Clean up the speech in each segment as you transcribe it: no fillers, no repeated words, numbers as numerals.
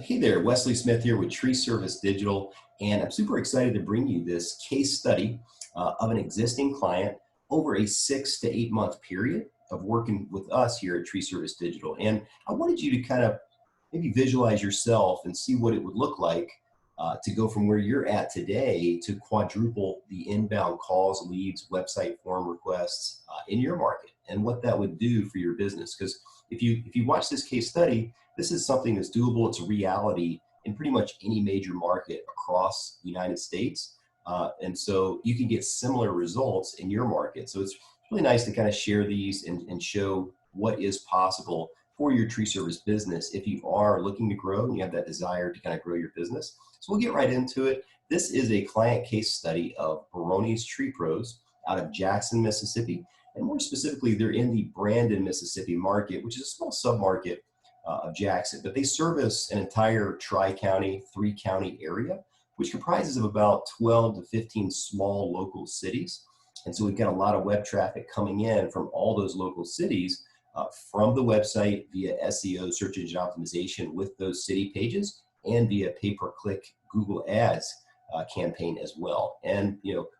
Hey there, Wesley Smith here with Tree Service Digital, and I'm super excited to bring you this case study of an existing client over a 6 to 8 month period of working with us here at Tree Service Digital. And I wanted you to kind of maybe visualize yourself and see what it would look like to go from where you're at today to quadruple the inbound calls, leads, website form requests in your market, and what that would do for your business. Because if you watch this case study, this is something that's doable. It's a reality in pretty much any major market across the United States. And so you can get similar results in your market. So it's really nice to kind of share these and show what is possible for your tree service business if you are looking to grow and you have that desire to kind of grow your business. So we'll get right into it. This is a client case study of Baroni's Tree Pros out of Jackson, Mississippi. And more specifically, they're in the Brandon, Mississippi market, which is a small submarket of Jackson, but they service an entire tri-county, 3-county area, which comprises of about 12 to 15 small local cities. And so we've got a lot of web traffic coming in from all those local cities from the website via SEO, search engine optimization with those city pages, and via pay-per-click Google Ads campaign as well. And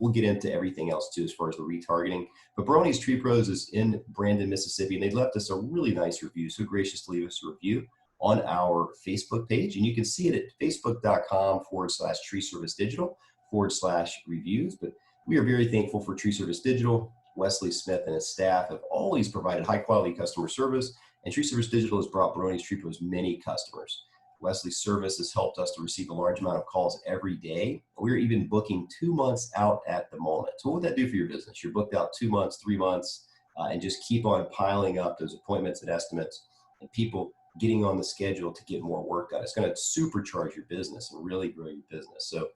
we'll get into everything else too as far as the retargeting. But Baroni's Tree Pros is in Brandon, Mississippi, and they left us a really nice review, so gracious to leave us a review on our Facebook page. And you can see it at facebook.com/Tree Service Digital /reviews. But we are very thankful for Tree Service Digital. Wesley Smith and his staff have always provided high quality customer service, and Tree Service Digital has brought Baroni's Tree Pros many customers. Wesley's service has helped us to receive a large amount of calls every day. We're even booking 2 months out at the moment. So what would that do for your business? You're booked out 2 months, 3 months, and just keep on piling up those appointments and estimates and people getting on the schedule to get more work done. It's going to supercharge your business and really grow your business. So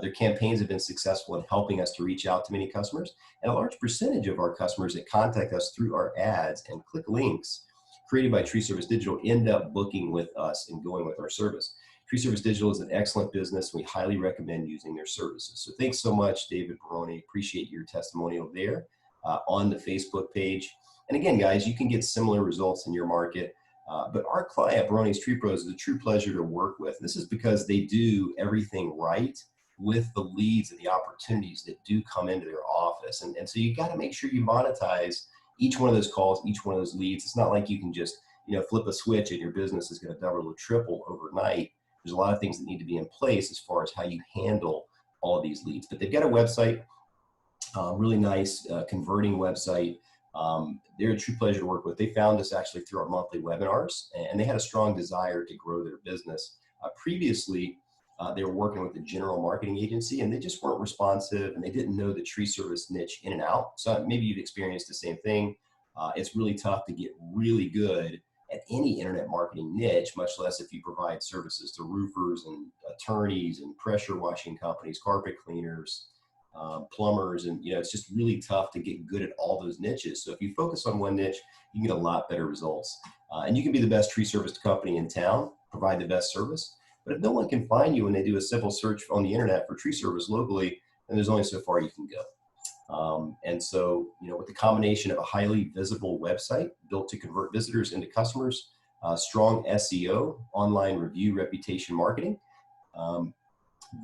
their campaigns have been successful in helping us to reach out to many customers. And a large percentage of our customers that contact us through our ads and click links created by Tree Service Digital end up booking with us and going with our service. Tree Service Digital is an excellent business. We highly recommend using their services. So thanks so much, David Baroni. Appreciate your testimonial there on the Facebook page. And again, guys, you can get similar results in your market. But our client, Baroni's Tree Pros, is a true pleasure to work with. This is because they do everything right with the leads and the opportunities that do come into their office. And so you got to make sure you monetize each one of those calls, each one of those leads. It's not like you can just, flip a switch and your business is going to double or triple overnight. There's a lot of things that need to be in place as far as how you handle all of these leads. But they've got a website, really nice converting website. They're a true pleasure to work with. They found us actually through our monthly webinars, and they had a strong desire to grow their business. Previously, they were working with a general marketing agency, and they just weren't responsive, and they didn't know the tree service niche in and out. So maybe you've experienced the same thing. It's really tough to get really good at any internet marketing niche, much less if you provide services to roofers and attorneys and pressure washing companies, carpet cleaners, plumbers, and it's just really tough to get good at all those niches. So if you focus on one niche, you can get a lot better results, and you can be the best tree service company in town, provide the best service. But if no one can find you when they do a simple search on the internet for tree service locally, then there's only so far you can go. And so, with the combination of a highly visible website built to convert visitors into customers, strong SEO, online review, reputation marketing,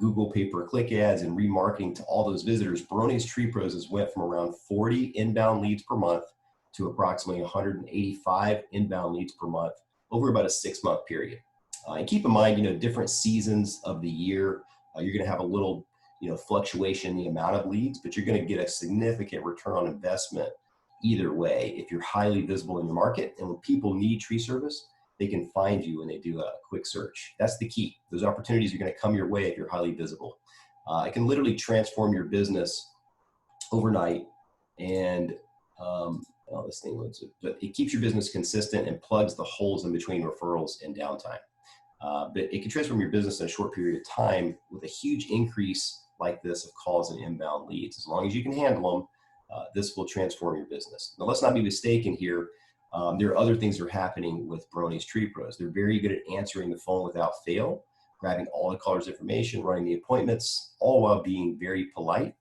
Google pay-per-click ads, and remarketing to all those visitors, Baroni's Tree Pros has went from around 40 inbound leads per month to approximately 185 inbound leads per month over about a 6-month period. And keep in mind, different seasons of the year, you're going to have a little, fluctuation in the amount of leads, but you're going to get a significant return on investment either way if you're highly visible in your market. And when people need tree service, they can find you when they do a quick search. That's the key. Those opportunities are going to come your way if you're highly visible. It can literally transform your business overnight, and this thing loads it, but it keeps your business consistent and plugs the holes in between referrals and downtime. But it can transform your business in a short period of time with a huge increase like this of calls and inbound leads. As long as you can handle them, this will transform your business. Now, let's not be mistaken here. There are other things that are happening with Baroni's Tree Pros. They're very good at answering the phone without fail, grabbing all the caller's information, running the appointments, all while being very polite.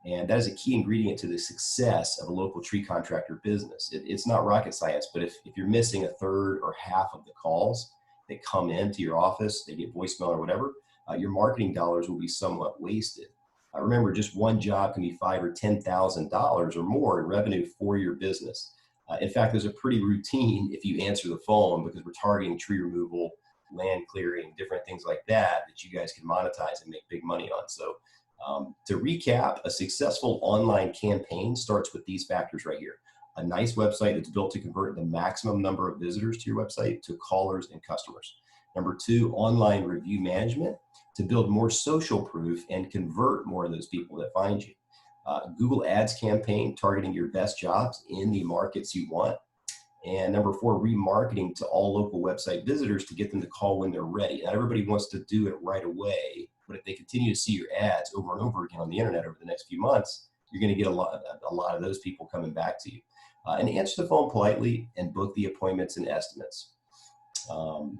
And that is a key ingredient to the success of a local tree contractor business. It's not rocket science, but if you're missing a third or half of the calls, that come into your office, they get voicemail or whatever, your marketing dollars will be somewhat wasted. Remember, just one job can be $5,000 or $10,000 or more in revenue for your business. In fact, there's a pretty routine if you answer the phone, because we're targeting tree removal, land clearing, different things like that that you guys can monetize and make big money on. So to recap, a successful online campaign starts with these factors right here. A nice website that's built to convert the maximum number of visitors to your website to callers and customers. Number two, online review management to build more social proof and convert more of those people that find you. Google Ads campaign targeting your best jobs in the markets you want. And number four, remarketing to all local website visitors to get them to call when they're ready. Not everybody wants to do it right away, but if they continue to see your ads over and over again on the internet over the next few months, you're going to get a lot of those people coming back to you. And answer the phone politely and book the appointments and estimates.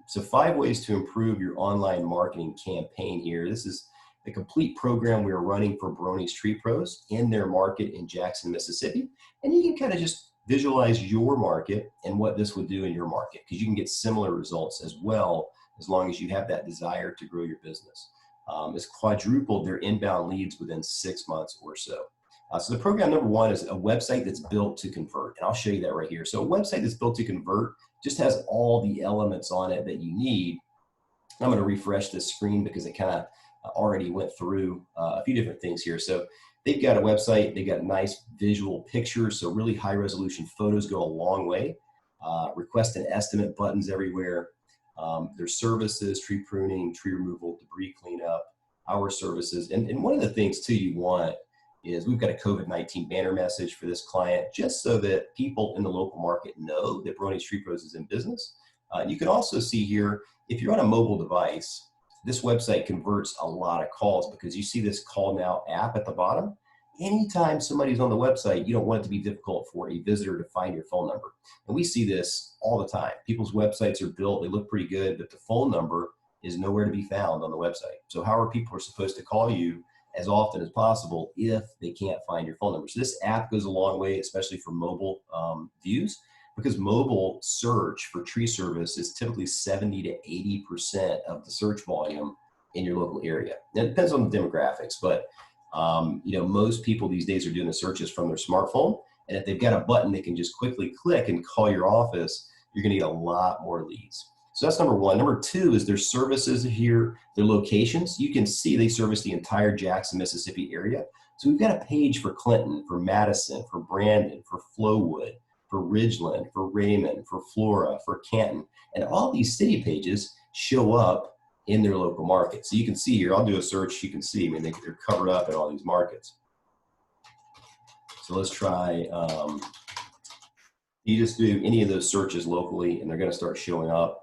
So 5 ways to improve your online marketing campaign here. This is the complete program we're running for Baroni's Tree Pros in their market in Jackson, Mississippi. And you can kind of just visualize your market and what this would do in your market, because you can get similar results as well, as long as you have that desire to grow your business. It's quadrupled their inbound leads within 6 months or so. So the program number one is a website that's built to convert. And I'll show you that right here. So a website that's built to convert just has all the elements on it that you need. I'm going to refresh this screen because it kind of already went through a few different things here. So they've got a website, they've got nice visual pictures, so really high resolution photos go a long way. Request an estimate buttons everywhere. There's services, tree pruning, tree removal, debris cleanup, our services. And one of the things too you want is we've got a COVID-19 banner message for this client, just so that people in the local market know that Baroni's Tree Pros is in business. You can also see here, if you're on a mobile device, this website converts a lot of calls, because you see this Call Now app at the bottom. Anytime somebody's on the website, you don't want it to be difficult for a visitor to find your phone number. And we see this all the time. People's websites are built, they look pretty good, but the phone number is nowhere to be found on the website. So how are people supposed to call you as often as possible if they can't find your phone number? So this app goes a long way, especially for mobile views, because mobile search for tree service is typically 70 to 80% of the search volume in your local area. Now, it depends on the demographics, but most people these days are doing the searches from their smartphone. And if they've got a button they can just quickly click and call your office, you're going to get a lot more leads. So that's number one. Number two is their services here, their locations. You can see they service the entire Jackson, Mississippi area. So we've got a page for Clinton, for Madison, for Brandon, for Flowood, for Ridgeland, for Raymond, for Flora, for Canton. And all these city pages show up in their local market. So you can see here, I'll do a search, you can see, they're covered up in all these markets. So let's try, you just do any of those searches locally and they're gonna start showing up.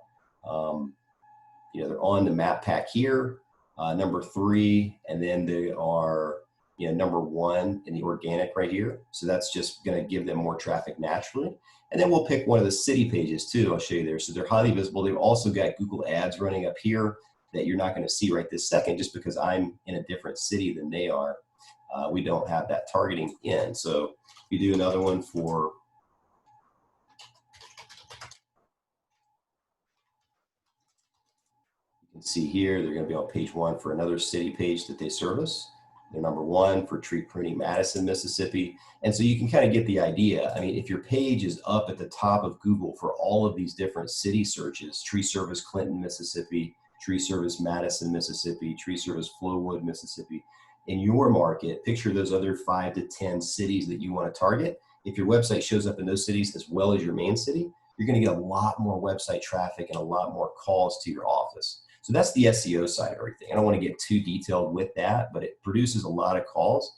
They're on the map pack here, number 3, and then they are, number 1 in the organic right here. So that's just going to give them more traffic naturally. And then we'll pick one of the city pages too. I'll show you there. So they're highly visible. They've also got Google Ads running up here that you're not going to see right this second, just because I'm in a different city than they are. We don't have that targeting in. So you do another one for see here, they're going to be on page 1 for another city page that they service. They're number 1 for tree pruning, Madison, Mississippi. And so you can kind of get the idea. I mean, if your page is up at the top of Google for all of these different city searches, tree service Clinton, Mississippi, tree service Madison, Mississippi, tree service Flowood, Mississippi, in your market, picture those other 5 to 10 cities that you want to target. If your website shows up in those cities as well as your main city, you're going to get a lot more website traffic and a lot more calls to your office. So that's the SEO side of everything. I don't want to get too detailed with that, but it produces a lot of calls.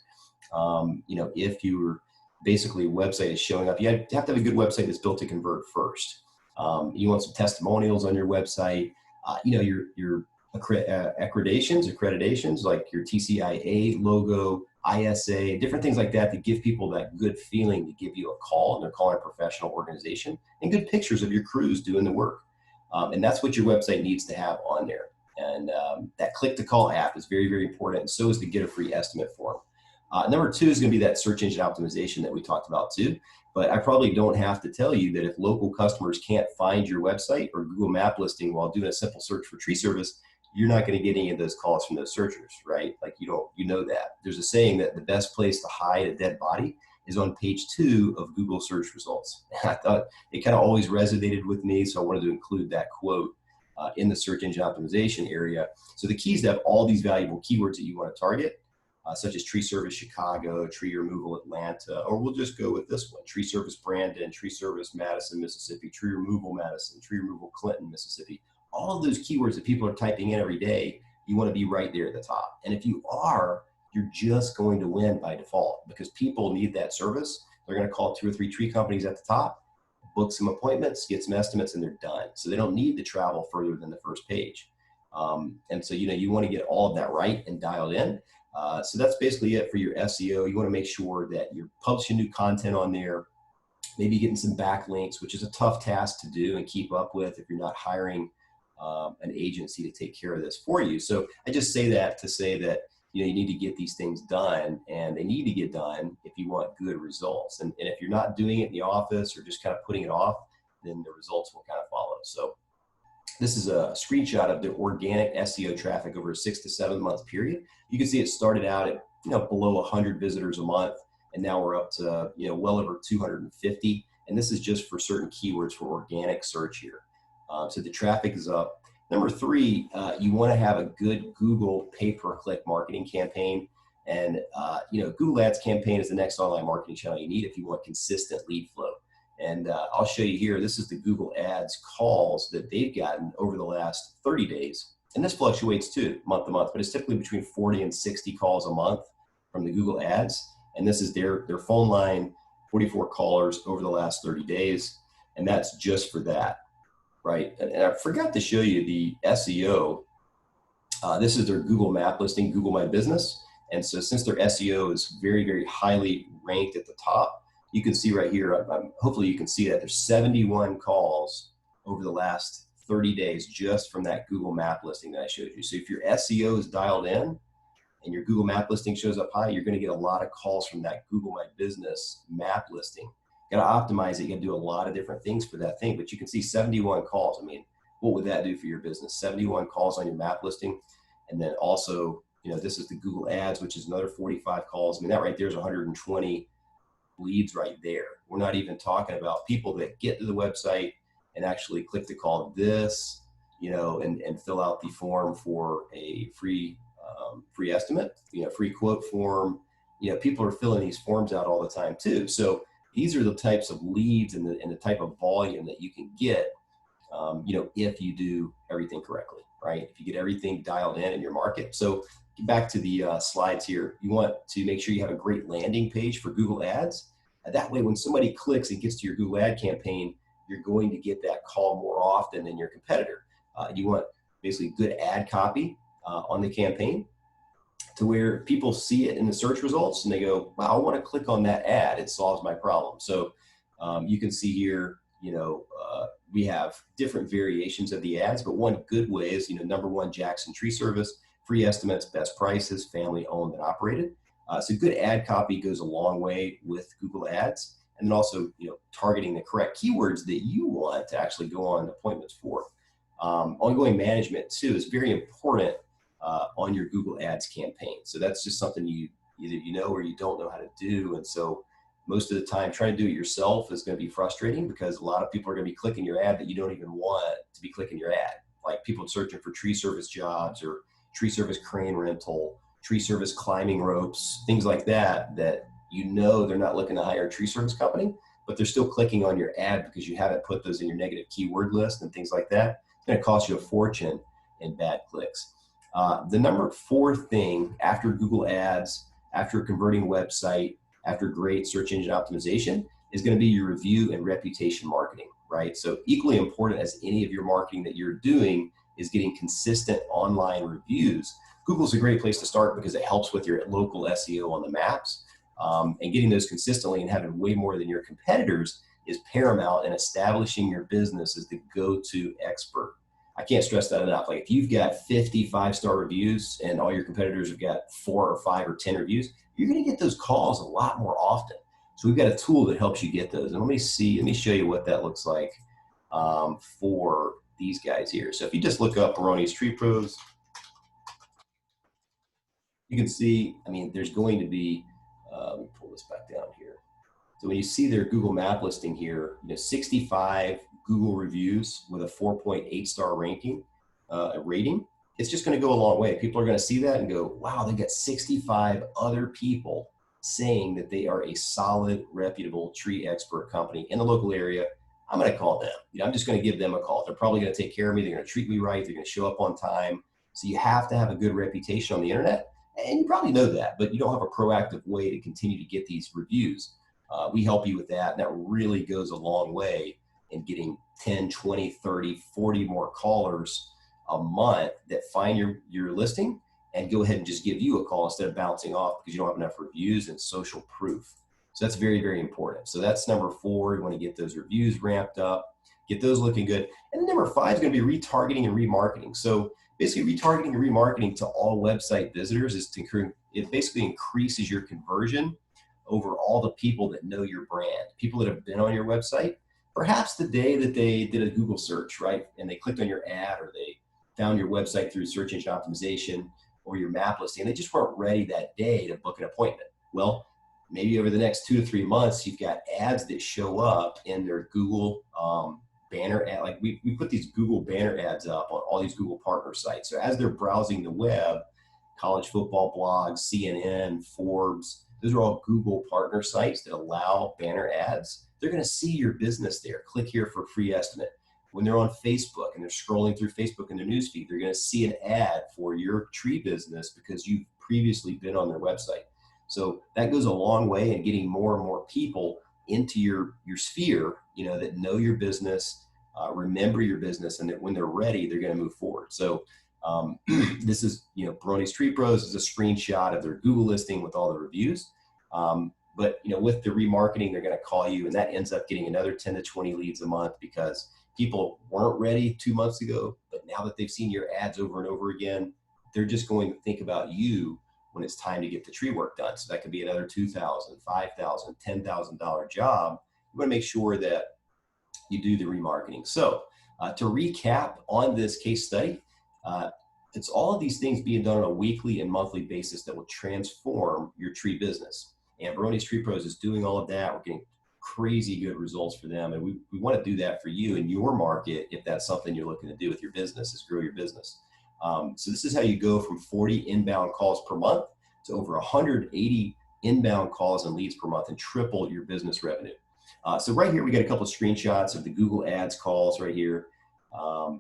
If your basically website is showing up, you have to have a good website that's built to convert first. You want some testimonials on your website. Your accreditations like your TCIA logo, ISA, different things like that give people that good feeling to give you a call, and they're calling a professional organization, and good pictures of your crews doing the work. And that's what your website needs to have on there. And that click-to-call app is very, very important, and so is to get a free estimate form. Number 2 is going to be that search engine optimization that we talked about too. But I probably don't have to tell you that if local customers can't find your website or Google map listing while doing a simple search for tree service, you're not going to get any of those calls from those searchers, right? Like you know that. There's a saying that the best place to hide a dead body is on page 2 of Google search results. And I thought it kind of always resonated with me, so I wanted to include that quote in the search engine optimization area. So the key is to have all these valuable keywords that you want to target, such as tree service Chicago, tree removal Atlanta, or we'll just go with this one, tree service Brandon, tree service Madison, Mississippi, tree removal Madison, tree removal Clinton, Mississippi. All of those keywords that people are typing in every day, you want to be right there at the top. And if you are, you're just going to win by default because people need that service. They're going to call 2 or 3 tree companies at the top, book some appointments, get some estimates, and they're done. So they don't need to travel further than the first page. And so, you want to get all of that right and dialed in. So that's basically it for your SEO. You want to make sure that you're publishing new content on there, maybe getting some backlinks, which is a tough task to do and keep up with if you're not hiring an agency to take care of this for you. So I just say that to say that, you need to get these things done, and they need to get done if you want good results. And if you're not doing it in the office or just kind of putting it off, then the results will kind of follow. So this is a screenshot of the organic SEO traffic over a 6 to 7 month period. You can see it started out at below 100 visitors a month, and now we're up to well over 250. And this is just for certain keywords for organic search here. So the traffic is up. Number 3, you want to have a good Google pay-per-click marketing campaign. And, Google Ads campaign is the next online marketing channel you need if you want consistent lead flow. And I'll show you here, this is the Google Ads calls that they've gotten over the last 30 days. And this fluctuates too, month to month, but it's typically between 40 and 60 calls a month from the Google Ads. And this is their phone line, 44 callers over the last 30 days. And that's just for that. Right, and I forgot to show you the SEO. This is their Google map listing, Google My Business. And so since their SEO is very, very highly ranked at the top, you can see right here, hopefully you can see that there's 71 calls over the last 30 days just from that Google map listing that I showed you. So if your SEO is dialed in and your Google map listing shows up high, you're going to get a lot of calls from that Google My Business map listing. You got to optimize it. You got to do a lot of different things for that thing, but you can see 71 calls. I mean, what would that do for your business? 71 calls on your map listing. And then also, this is the Google Ads, which is another 45 calls. I mean, that right there is 120 leads right there. We're not even talking about people that get to the website and actually click to call this, and fill out the form for a free estimate, free quote form. People are filling these forms out all the time too. So these are the types of leads and the type of volume that you can get, if you do everything correctly, right? If you get everything dialed in your market. So back to the slides here, you want to make sure you have a great landing page for Google Ads. And that way, when somebody clicks and gets to your Google Ad campaign, you're going to get that call more often than your competitor. You want basically good ad copy on the campaign, to where people see it in the search results and they go, wow, I want to click on that ad. It solves my problem. So you can see here, we have different variations of the ads, but one good way is, number 1, Jackson Tree Service, free estimates, best prices, family owned and operated. So good ad copy goes a long way with Google Ads. And then also, targeting the correct keywords that you want to actually go on appointments for. Ongoing management too is very important on your Google Ads campaign. So that's just something you either or you don't know how to do. And so most of the time trying to do it yourself is going to be frustrating because a lot of people are going to be clicking your ad that you don't even want to be clicking your ad. Like people searching for tree service jobs or tree service crane rental, tree service climbing ropes, things like that, that they're not looking to hire a tree service company, but they're still clicking on your ad because you haven't put those in your negative keyword list and things like that. It's going to cost you a fortune in bad clicks. The number 4 thing after Google Ads, after a converting website, after great search engine optimization is going to be your review and reputation marketing, right? So equally important as any of your marketing that you're doing is getting consistent online reviews. Google's a great place to start because it helps with your local SEO on the maps, and getting those consistently and having way more than your competitors is paramount in establishing your business as the go-to expert. I can't stress that enough. Like if you've got 50 5-star reviews and all your competitors have got 4 or 5 or 10 reviews, you're going to get those calls a lot more often. So we've got a tool that helps you get those. And let me show you what that looks like for these guys here. So if you just look up Baroni's Tree Pros, you can see, I mean, there's going to be, let me pull this back down here. So when you see their Google map listing here, 65 Google reviews with a 4.8 star ranking, rating, it's just going to go a long way. People are going to see that and go, wow, they got 65 other people saying that they are a solid, reputable tree expert company in the local area. I'm going to call them. I'm just going to give them a call. They're probably going to take care of me. They're going to treat me right. They're going to show up on time. So you have to have a good reputation on the internet. And you probably know that, but you don't have a proactive way to continue to get these reviews. We help you with that. And that really goes a long way in getting 10, 20, 30, 40 more callers a month that find your listing and go ahead and just give you a call instead of bouncing off because you don't have enough reviews and social proof. So that's very, very important. So that's number 4. You want to get those reviews ramped up, get those looking good. And then number 5 is going to be retargeting and remarketing. So basically retargeting and remarketing to all website visitors is it basically increases your conversion over all the people that know your brand, people that have been on your website, perhaps the day that they did a Google search, right? And they clicked on your ad or they found your website through search engine optimization or your map listing, and they just weren't ready that day to book an appointment. Well, maybe over the next 2 to 3 months, you've got ads that show up in their Google banner ad. Like we put these Google banner ads up on all these Google partner sites. So as they're browsing the web, college football blogs, CNN, Forbes, those are all Google partner sites that allow banner ads. They're going to see your business there. Click here for a free estimate. When they're on Facebook and they're scrolling through Facebook in their newsfeed, they're going to see an ad for your tree business because you've previously been on their website. So that goes a long way in getting more and more people into your sphere, that know your business, remember your business, and that when they're ready, they're going to move forward. So this is, Baroni's Tree Pros is a screenshot of their Google listing with all the reviews. But with the remarketing, they're going to call you, and that ends up getting another 10 to 20 leads a month because people weren't ready 2 months ago, but now that they've seen your ads over and over again, they're just going to think about you when it's time to get the tree work done. So that could be another $2,000, $5,000, $10,000 job. You want to make sure that you do the remarketing. So to recap on this case study, it's all of these things being done on a weekly and monthly basis that will transform your tree business. And Baroni's Tree Pros is doing all of that. We're getting crazy good results for them. And we want to do that for you in your market if that's something you're looking to do with your business, is grow your business. So this is how you go from 40 inbound calls per month to over 180 inbound calls and leads per month and triple your business revenue. So right here, we got a couple of screenshots of the Google Ads calls right here.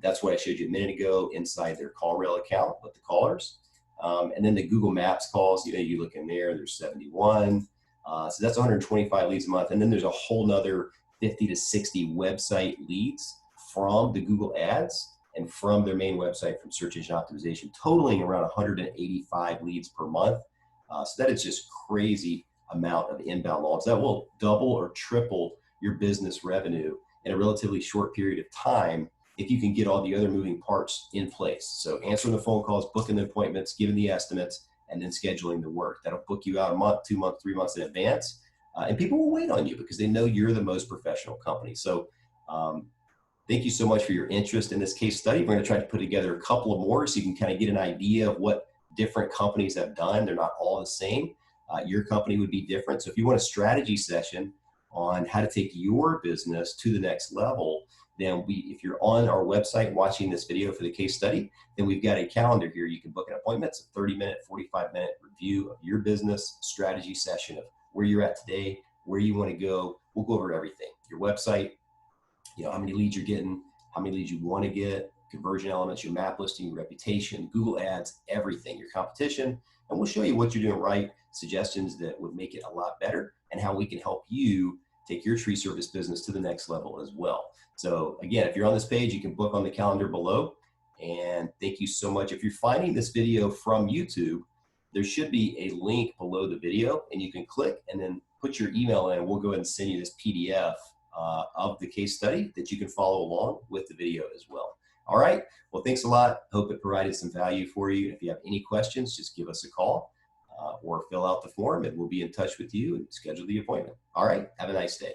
That's what I showed you a minute ago inside their CallRail account with the callers. And then the Google Maps calls, you look in there, there's 71. So that's 125 leads a month. And then there's a whole nother 50 to 60 website leads from the Google Ads and from their main website from search engine optimization, totaling around 185 leads per month. So that is just crazy amount of inbound logs. That will double or triple your business revenue in a relatively short period of time if you can get all the other moving parts in place. So answering the phone calls, booking the appointments, giving the estimates, and then scheduling the work. That'll book you out a month, 2 months, 3 months in advance. And people will wait on you because they know you're the most professional company. So thank you so much for your interest in this case study. We're going to try to put together a couple of more so you can kind of get an idea of what different companies have done. They're not all the same. Your company would be different. So if you want a strategy session on how to take your business to the next level, then if you're on our website watching this video for the case study, then we've got a calendar here. You can book an appointment. It's a 30-minute, 45-minute review of your business strategy session of where you're at today, where you want to go. We'll go over everything. Your website, how many leads you're getting, how many leads you want to get, conversion elements, your map listing, your reputation, Google Ads, everything, your competition. And we'll show you what you're doing right, suggestions that would make it a lot better, and how we can help you take your tree service business to the next level as well. So again, if you're on this page, you can book on the calendar below. And thank you so much. If you're finding this video from YouTube, there should be a link below the video, and you can click and then put your email in. We'll go ahead and send you this PDF of the case study that you can follow along with the video as well. All right. Well, thanks a lot. Hope it provided some value for you. If you have any questions, just give us a call. or fill out the form, and we'll be in touch with you and schedule the appointment. All right. Have a nice day.